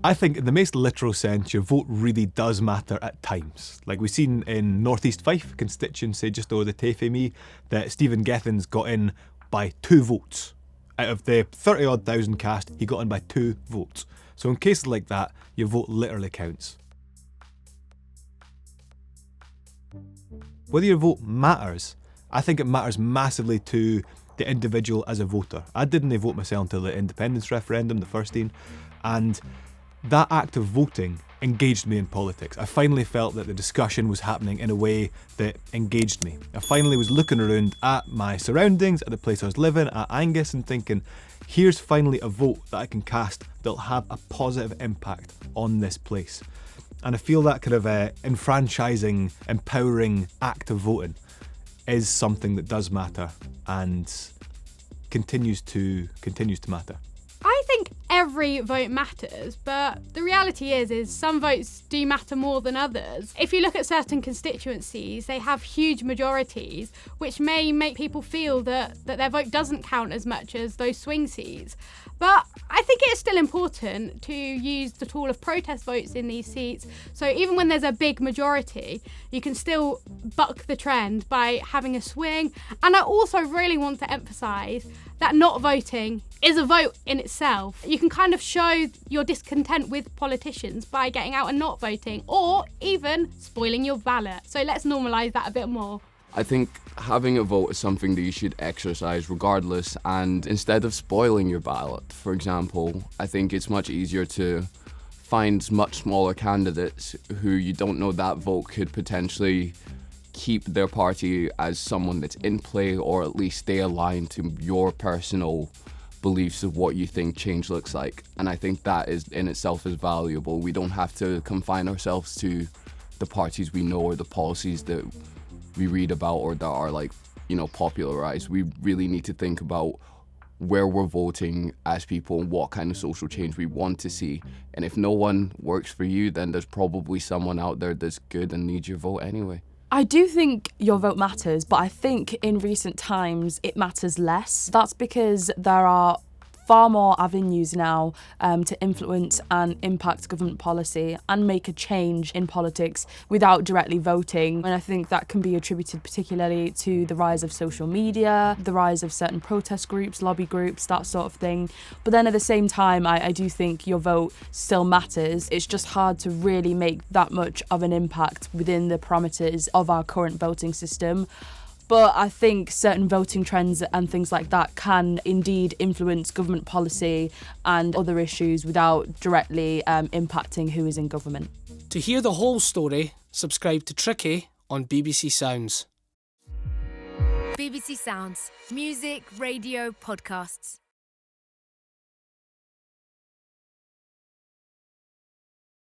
I think in the most literal sense, your vote really does matter at times. Like we've seen in North East Fife constituency just over the Tafe me, that Stephen Gethin's got in by 2 votes. Out of the 30-odd thousand cast, he got in by 2 votes. So in cases like that, your vote literally counts. Whether your vote matters, I think it matters massively to the individual as a voter. I didn't vote myself until the independence referendum, the first one, and that act of voting engaged me in politics. I finally felt that the discussion was happening in a way that engaged me. I finally was looking around at my surroundings, at the place I was living, at Angus, and thinking, here's finally a vote that I can cast that'll have a positive impact on this place. And I feel that kind of enfranchising, empowering act of voting is something that does matter and continues to matter. I think every vote matters, but the reality is some votes do matter more than others. If you look at certain constituencies, they have huge majorities, which may make people feel that their vote doesn't count as much as those swing seats. But I think it is still important to use the tool of protest votes in these seats. So even when there's a big majority, you can still buck the trend by having a swing. And I also really want to emphasise that not voting is a vote in itself. You can kind of show your discontent with politicians by getting out and not voting, or even spoiling your ballot. So let's normalise that a bit more. I think having a vote is something that you should exercise regardless, and instead of spoiling your ballot, for example, I think it's much easier to find much smaller candidates who you don't know that vote could potentially keep their party as someone that's in play, or at least stay aligned to your personal beliefs of what you think change looks like. And I think that is in itself is valuable. We don't have to confine ourselves to the parties we know or the policies that we read about or that are popularized. We really need to think about where we're voting as people and what kind of social change we want to see. And if no one works for you, then there's probably someone out there that's good and needs your vote anyway. I do think your vote matters, but I think in recent times it matters less. That's because there are far more avenues now to influence and impact government policy and make a change in politics without directly voting. And I think that can be attributed particularly to the rise of social media, the rise of certain protest groups, lobby groups, that sort of thing. But then at the same time, I do think your vote still matters. It's just hard to really make that much of an impact within the parameters of our current voting system. But I think certain voting trends and things like that can indeed influence government policy and other issues without directly impacting who is in government. To hear the whole story, subscribe to Tricky on BBC Sounds. BBC Sounds. Music, radio, podcasts.